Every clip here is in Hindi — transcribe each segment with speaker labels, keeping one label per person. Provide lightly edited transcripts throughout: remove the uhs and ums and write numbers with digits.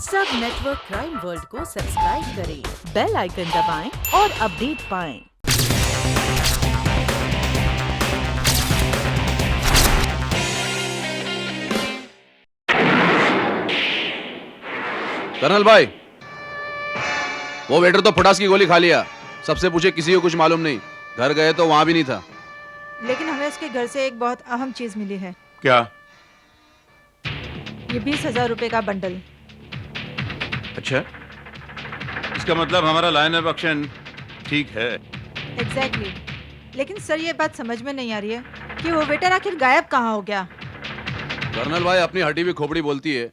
Speaker 1: सब नेटवर्क क्राइम वर्ल्ड को सब्सक्राइब करें, बेल आइकन दबाएं और अपडेट पाएं।
Speaker 2: कर्नल भाई, वो वेटर तो फटास की गोली खा लिया। सबसे पूछे, किसी को कुछ मालूम नहीं। घर गए तो वहां भी नहीं था।
Speaker 3: लेकिन हमें उसके घर से एक बहुत अहम चीज मिली है।
Speaker 4: क्या?
Speaker 3: ये 20,000 रुपए का बंडल।
Speaker 4: अच्छा, इसका मतलब हमारा लाइन ऑफ एक्शन ठीक है।
Speaker 3: एग्जैक्टली। लेकिन सर, ये बात समझ में नहीं आ रही है कि वो वेटर आखिर गायब कहाँ हो गया।
Speaker 2: कर्नल भाई अपनी हटी भी खोपड़ी बोलती है,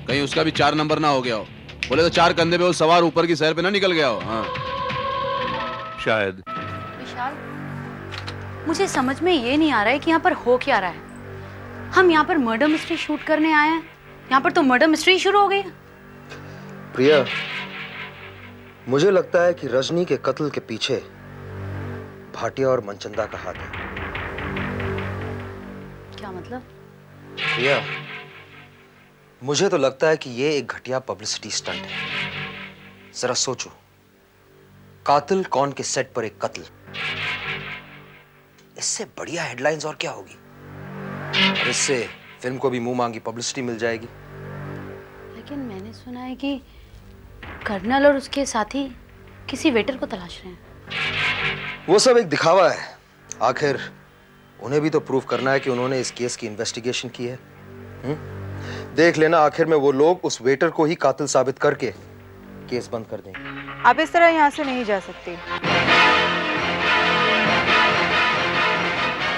Speaker 2: कहीं उसका भी 4 नंबर ना हो गया हो। बोले तो 4 कंधे पे वो सवार ऊपर की सैर पे ना निकल गया हो। हाँ,
Speaker 4: शायद।
Speaker 5: विशाल, मुझे समझ में ये नहीं आ रहा है कि यहाँ पर हो क्या रहा है। हम यहाँ पर मर्डर मिस्ट्री शूट करने आए हैं, यहाँ पर तो मर्डर मिस्ट्री शुरू हो गई है।
Speaker 6: प्रिया, मुझे लगता है कि रजनी के कत्ल के पीछे भाटिया और मनचंदा का हाथ है।
Speaker 5: क्या मतलब?
Speaker 6: प्रिया, मुझे तो लगता है कि ये एक घटिया पब्लिसिटी स्टंट है। जरा सोचो, कातिल कौन के सेट पर एक कत्ल, इससे बढ़िया हेडलाइंस और क्या होगी। और इससे फिल्म को भी मुंह मांगी पब्लिसिटी मिल जाएगी।
Speaker 5: लेकिन मैंने सुना है कि कर्नल और उसके साथी किसी वेटर को तलाश रहे हैं।
Speaker 6: वो सब एक दिखावा है। आखिर उन्हें भी तो प्रूव करना है कि उन्होंने इस केस की इन्वेस्टिगेशन की है। देख लेना, आखिर में वो लोग उस वेटर को ही कातिल साबित करके केस बंद कर देंगे।
Speaker 3: आप इस तरह यहाँ से नहीं जा सकती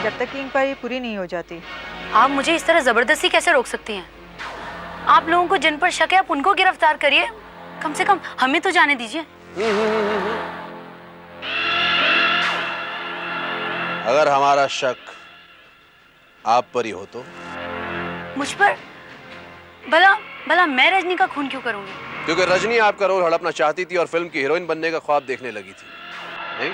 Speaker 3: जब तक कि इंक्वायरी पूरी नहीं हो जाती।
Speaker 5: आप मुझे इस तरह जबरदस्ती कैसे रोक सकती हैं? आप लोगों को जिन पर शक है आप उनको गिरफ्तार करिए, कम से कम हमें तो जाने दीजिए।
Speaker 2: अगर हमारा शक आप पर ही हो तो?
Speaker 5: मुझ पर? भला मैं रजनी का खून क्यों करूंगी?
Speaker 2: क्योंकि रजनी आपका रोल हड़पना चाहती थी और फिल्म की हीरोइन बनने का ख्वाब देखने लगी थी, नहीं?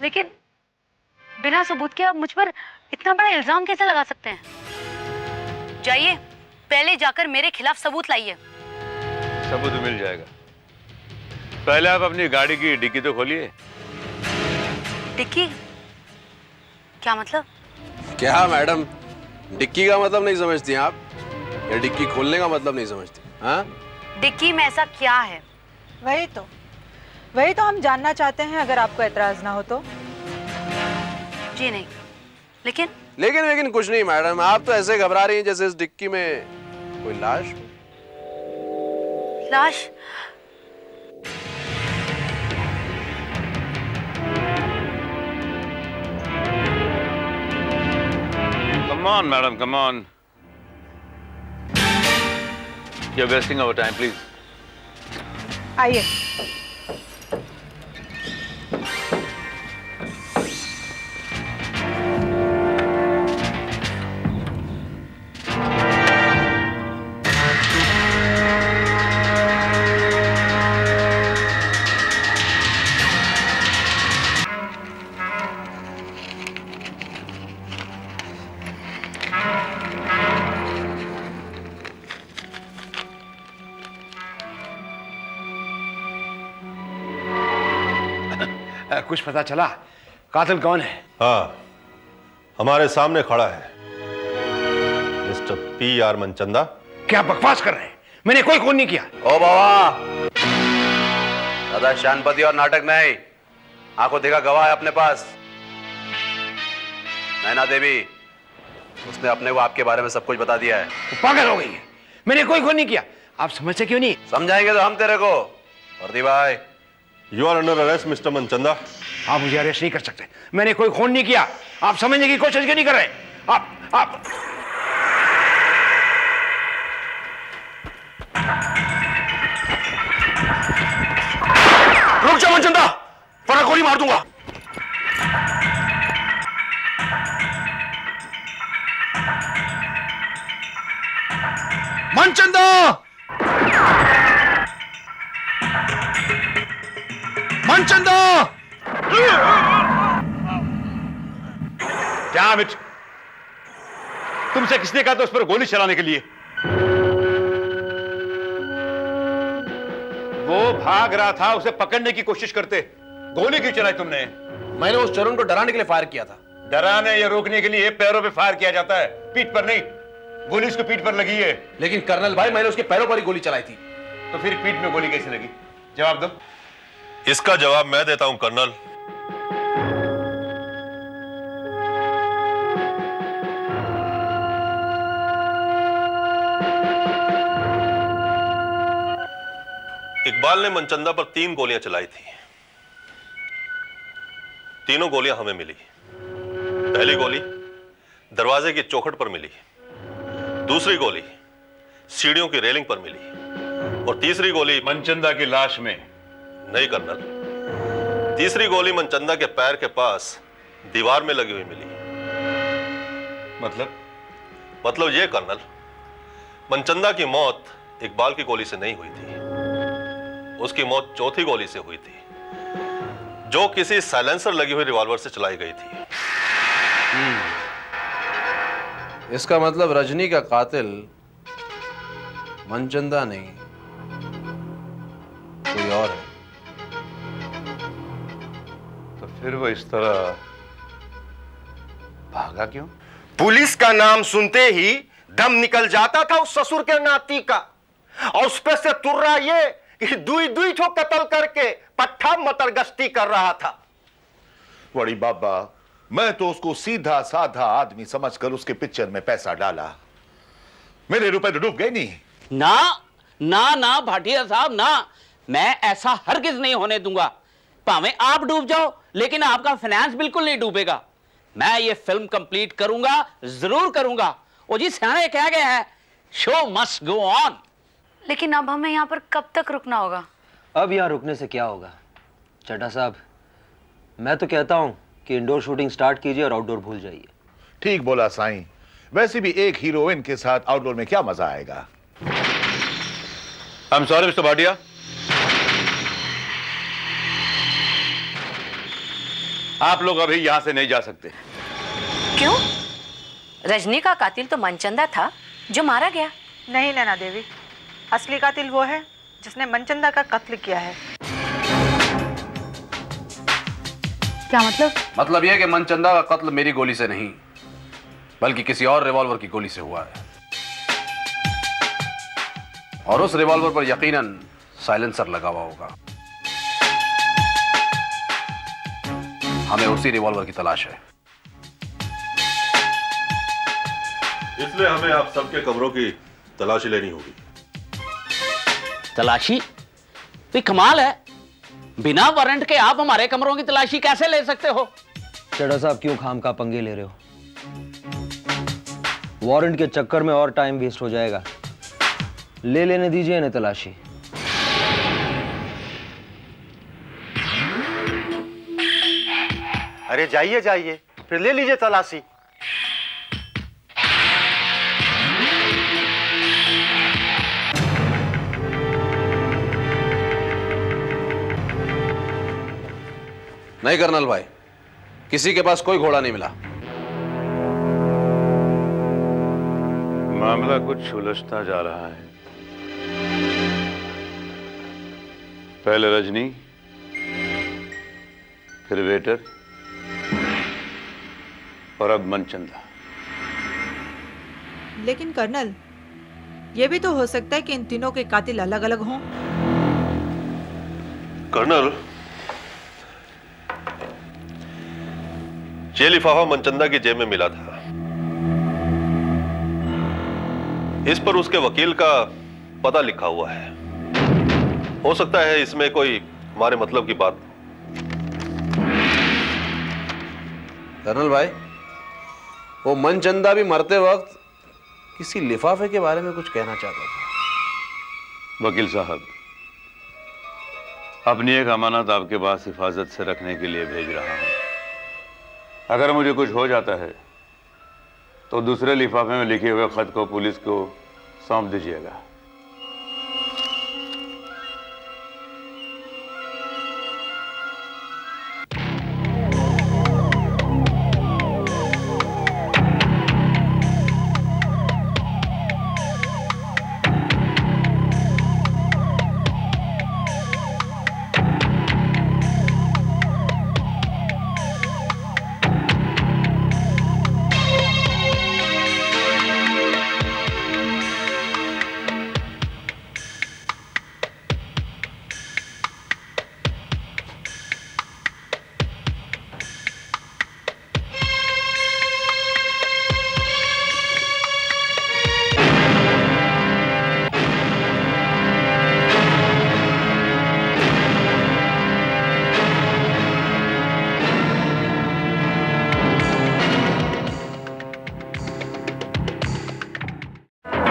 Speaker 5: लेकिन बिना सबूत के आप मुझ पर इतना बड़ा इल्जाम कैसे लगा सकते हैं? जाइए, पहले जाकर मेरे खिलाफ सबूत लाइए।
Speaker 4: सबूत मिल जाएगा। पहले आप अपनी गाड़ी की डिक्की तो खोलिए।
Speaker 5: डिक्की? क्या मतलब?
Speaker 2: क्या मैडम, डिक्की का मतलब नहीं समझती आप, या डिक्की खोलने का मतलब नहीं समझती? हाँ,
Speaker 5: डिक्की में ऐसा क्या है?
Speaker 3: वही तो हम जानना चाहते हैं, अगर आपको एतराज ना हो तो।
Speaker 5: जी नहीं, लेकिन
Speaker 2: लेकिन कुछ नहीं मैडम, आप तो ऐसे घबरा रही हैं जैसे इस डिक्की में कोई लाश हो।
Speaker 5: लाश?
Speaker 4: Come on, madam, come on. You're wasting our time, please.
Speaker 3: आइए।
Speaker 7: कुछ पता चला कातिल कौन है?
Speaker 8: हाँ, हमारे सामने खड़ा है मिस्टर P.R. मनचंदा।
Speaker 7: क्या बकवास कर रहे हैं? मैंने कोई खून नहीं किया।
Speaker 2: ओ बाबा, दादा शानपति और नाटक नहीं, आंखों देखा गवाह है अपने पास। नैना देवी, उसने अपने को आपके बारे में सब कुछ बता दिया है।
Speaker 7: वो पागल हो गई है। मैंने कोई खून नहीं किया। आप समझते क्यों नहीं?
Speaker 2: समझाएंगे तो हम तेरे को। वर्दी भाई,
Speaker 8: you are under arrest mister Manchanda.
Speaker 7: आप मुझे अरेस्ट नहीं कर सकते। मैंने कोई खून नहीं किया। आप समझने की कोशिश क्यों नहीं कर रहे? आप रुक जाओ मनचंदा, वरना गोली मार दूंगा।
Speaker 4: मनचंदा! मनचंदा!
Speaker 7: क्या अमित, तुमसे किसने कहा था उस पर गोली चलाने के लिए? वो भाग रहा था, उसे पकड़ने की कोशिश करते, गोली क्यों चलाई तुमने?
Speaker 2: मैंने उस चरण को डराने के लिए फायर किया था।
Speaker 7: डराने या रोकने के लिए पैरों पे फायर किया जाता है, पीठ पर नहीं। गोली उसको पीठ पर लगी है।
Speaker 2: लेकिन कर्नल भाई, मैंने उसके पैरों पर ही गोली चलाई थी।
Speaker 7: तो फिर पीठ में गोली कैसे लगी? जवाब दो।
Speaker 8: इसका जवाब मैं देता हूं कर्नल। इकबाल ने मनचंदा पर 3 गोलियां चलाई थी। तीनों गोलियां हमें मिली। पहली गोली दरवाजे की चौखट पर मिली, दूसरी गोली सीढ़ियों की रेलिंग पर मिली और तीसरी गोली
Speaker 7: मनचंदा की लाश में।
Speaker 8: नहीं कर्नल, तीसरी गोली मनचंदा के पैर के पास दीवार में लगी हुई मिली। मतलब यह कर्नल, मनचंदा की मौत इकबाल की गोली से नहीं हुई थी, उसकी मौत चौथी गोली से हुई थी, जो किसी साइलेंसर लगी हुई रिवॉल्वर से चलाई गई थी।
Speaker 2: इसका मतलब रजनी का कातिल मनचंदा नहीं, कोई और है।
Speaker 7: तो फिर वो इस तरह भागा क्यों?
Speaker 9: पुलिस का नाम सुनते ही दम निकल जाता था उस ससुर के नाती का, और उस पे से तुर्रा ये कि दुई दुई ठो कत्ल करके पट्ठा मतरगश्ती कर रहा था।
Speaker 10: बड़ी बाबा, मैं तो उसको सीधा साधा आदमी समझकर उसके पिक्चर में पैसा डाला। मेरे रुपए तो डूब गए नहीं।
Speaker 11: ना ना ना भाटिया साहब ना, मैं ऐसा हरगिज नहीं होने दूंगा। भावें आप डूब जाओ, लेकिन आपका फाइनेंस बिल्कुल नहीं डूबेगा। मैं ये फिल्म कंप्लीट करूंगा, जरूर करूंगा। ओ जी सियाने कह गए हैं, शो मस्ट गो ऑन।
Speaker 5: लेकिन अब हमें यहाँ पर कब तक रुकना होगा?
Speaker 6: अब यहाँ रुकने से क्या होगा चड्ढा साहब, मैं तो कहता हूँ कि इंडोर शूटिंग स्टार्ट कीजिए और आउटडोर भूल जाइए।
Speaker 10: ठीक बोला साईं, वैसे भी एक हीरोइन के साथ आउटडोर में क्या मजा आएगा।
Speaker 7: I am sorry mister Bhatia, आप लोग अभी यहां से नहीं जा सकते।
Speaker 5: क्यों? रजनी का कातिल तो मनचंदा था जो मारा गया।
Speaker 3: नहीं नैना देवी, असली कातिल वो है जिसने मनचंदा का कत्ल किया है।
Speaker 5: क्या मतलब?
Speaker 2: मतलब यह कि मनचंदा का कत्ल मेरी गोली से नहीं, बल्कि किसी और रिवॉल्वर की गोली से हुआ है, और उस रिवॉल्वर पर यकीनन साइलेंसर लगा हुआ होगा। हमें उसी रिवॉल्वर की तलाश है।
Speaker 8: इसलिए हमें आप सबके कमरों की तलाशी लेनी होगी।
Speaker 11: तलाशी? तो कमाल है, बिना वारंट के आप हमारे कमरों की तलाशी कैसे ले सकते हो?
Speaker 6: चड्ढा साहब क्यों खाम का पंगे ले रहे हो? वारंट के चक्कर में और टाइम वेस्ट हो जाएगा। ले लेने दीजिए इन्हें तलाशी।
Speaker 9: अरे जाइए जाइए, फिर ले लीजिए तलाशी।
Speaker 2: नहीं कर्नल भाई, किसी के पास कोई घोड़ा नहीं मिला।
Speaker 7: मामला कुछ उलझता जा रहा है। पहले रजनी, फिर वेटर, और अब मनचंदा।
Speaker 3: लेकिन कर्नल, ये भी तो हो सकता है कि इन तीनों के कातिल अलग अलग हों।
Speaker 8: कर्नल, ये लिफाफा मनचंदा की जेब में मिला था। इस पर उसके वकील का पता लिखा हुआ है। हो सकता है इसमें कोई हमारे मतलब की बात।
Speaker 2: कर्नल भाई, वो मनचंदा भी मरते वक्त किसी लिफाफे के बारे में कुछ कहना चाहता था।
Speaker 7: वकील साहब, अपनी एक अमानत आपके पास हिफाजत से रखने के लिए भेज रहा हूं। अगर मुझे कुछ हो जाता है तो दूसरे लिफाफे में लिखे हुए खत को पुलिस को
Speaker 4: सौंप दीजिएगा।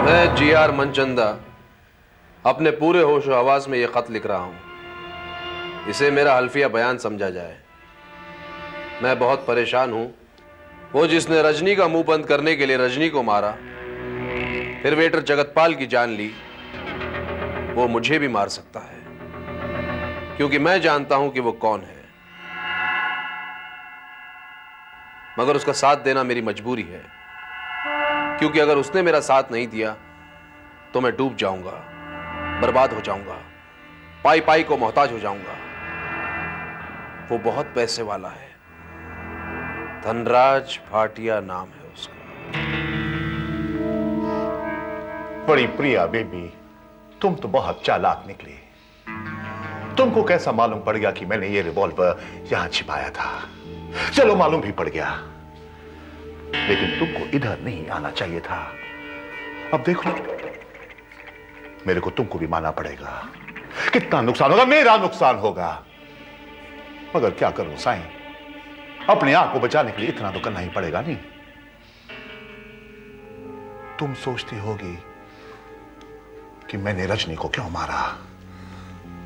Speaker 2: मैं GR मनचंदा अपने पूरे होश और आवाज में यह खत लिख रहा हूं। इसे मेरा हल्फिया बयान समझा जाए। मैं बहुत परेशान हूं। वो जिसने रजनी का मुंह बंद करने के लिए रजनी को मारा, फिर वेटर जगतपाल की जान ली, वो मुझे भी मार सकता है, क्योंकि मैं जानता हूं कि वो कौन है। मगर उसका साथ देना मेरी मजबूरी है, क्योंकि अगर उसने मेरा साथ नहीं दिया तो मैं डूब जाऊंगा, बर्बाद हो जाऊंगा, पाई पाई को मोहताज हो जाऊंगा। वो बहुत पैसे वाला है, धनराज भाटिया नाम है उसका।
Speaker 10: बड़ी प्रिया बेबी, तुम तो बहुत चालाक निकली। तुमको कैसा मालूम पड़ गया कि मैंने ये रिवॉल्वर यहां छिपाया था? चलो मालूम भी पड़ गया, लेकिन तुमको इधर नहीं आना चाहिए था। अब देखो, मेरे को तुमको भी मानना पड़ेगा। कितना नुकसान होगा, मेरा नुकसान होगा। मगर क्या करूं साईं, अपने आप को बचाने के लिए इतना तो करना ही पड़ेगा नहीं। तुम सोचती होगी कि मैंने रजनी को क्यों मारा।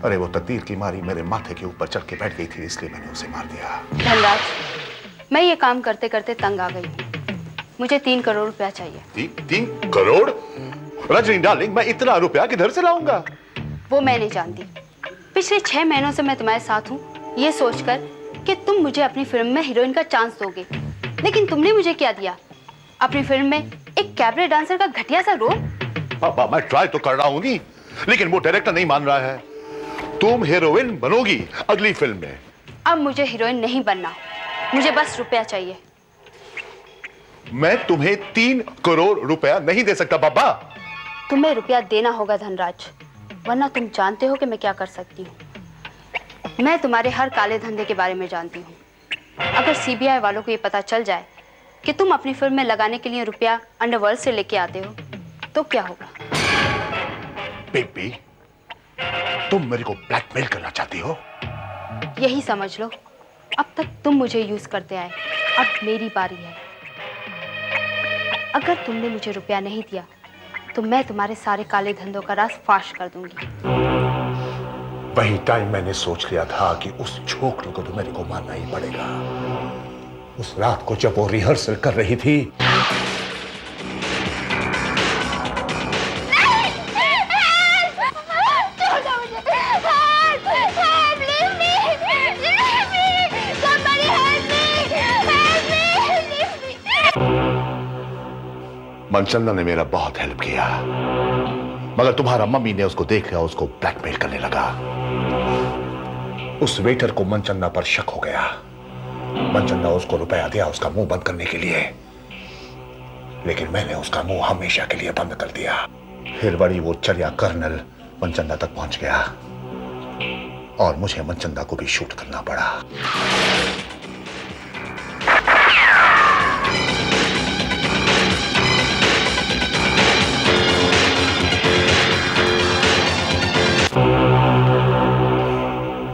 Speaker 10: अरे वो तकदीर की मारी मेरे माथे के ऊपर चढ़ के बैठ गई थी, इसलिए मैंने उसे मार दिया।
Speaker 5: धनराज, मैं ये काम करते करते तंग आ गई हूँ। मुझे 3 करोड़ रुपया चाहिए।
Speaker 10: 3 करोड़? रजनी डार्लिंग, मैं इतना रुपया किधर से लाऊंगा?
Speaker 5: वो मैं नहीं जानती। पिछले 6 महीनों से मैं तुम्हारे साथ हूँ, ये सोचकर कि तुम मुझे अपनी फिल्म में हीरोइन का चांस दोगे, लेकिन तुमने मुझे क्या दिया? अपनी फिल्म में एक कैबरे डांसर का घटिया सा रोल।
Speaker 10: पापा, मैं ट्राई तो कर रहा हूं नहीं, लेकिन वो डायरेक्टर नहीं मान रहा है। तुम हीरोइन बनोगी अगली फिल्म में।
Speaker 5: अब मुझे हीरोइन नहीं बनना, मुझे बस रुपया चाहिए।
Speaker 10: मैं तुम्हें 3 करोड़ रुपया नहीं दे सकता बाबा।
Speaker 5: तुम्हें रुपया देना होगा धनराज, वरना तुम जानते हो कि मैं क्या कर सकती हूँ। मैं तुम्हारे हर काले धंधे के बारे में जानती हूँ। अगर CBI वालों को ये पता चल जाए कि तुम अपनी फिल्म में लगाने के लिए रुपया अंडरवर्ल्ड से लेके आते हो, तो क्या होगा?
Speaker 10: बेबी, तुम मेरे को ब्लैकमेल करना चाहती हो?
Speaker 5: यही समझ लो। अब तक तुम मुझे यूज करते आए, अब मेरी बारी है। अगर तुमने मुझे रुपया नहीं दिया तो मैं तुम्हारे सारे काले धंधों का राज फाश कर दूंगी।
Speaker 10: वही टाइम मैंने सोच लिया था कि उस छोकरी को तो मेरे को मारना ही पड़ेगा। उस रात को जब वो रिहर्सल कर रही थी, मनचंदा ने मेरा बहुत हेल्प किया, मगर तुम्हारा मम्मी ने उसको देख लिया, उसको ब्लैकमेल करने लगा। उस वेटर को मनचंदा पर शक हो गया। मनचंदा उसको रुपया दिया उसका मुंह बंद करने के लिए, लेकिन मैंने उसका मुंह हमेशा के लिए बंद कर दिया। फिर बड़ी वो चलिया कर्नल मनचंदा तक पहुंच गया और मुझे मनचंदा को भी शूट करना पड़ा।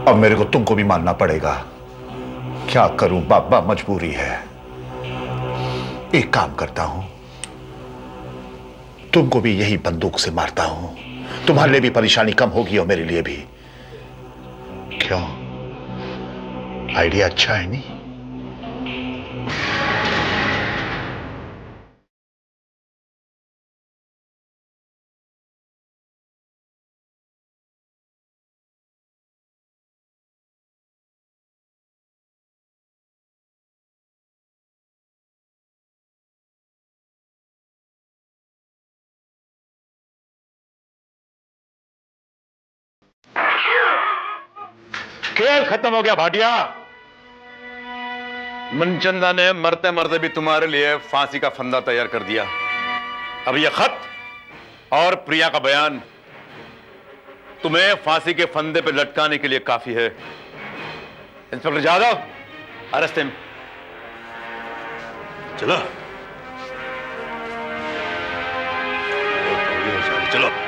Speaker 10: अब मेरे को तुमको भी मानना पड़ेगा। क्या करूं बाबा, मजबूरी है। एक काम करता हूं, तुमको भी यही बंदूक से मारता हूं। तुम्हारे लिए भी परेशानी कम होगी और मेरे लिए भी। क्यों, आइडिया अच्छा है नहीं? खेल खत्म हो गया भाटिया।
Speaker 4: मनचंदा ने मरते मरते भी तुम्हारे लिए फांसी का फंदा तैयार कर दिया। अब यह खत और प्रिया का बयान तुम्हें फांसी के फंदे पर लटकाने के लिए काफी है। Inspector Jadhav, arrest him.
Speaker 8: चलो चलो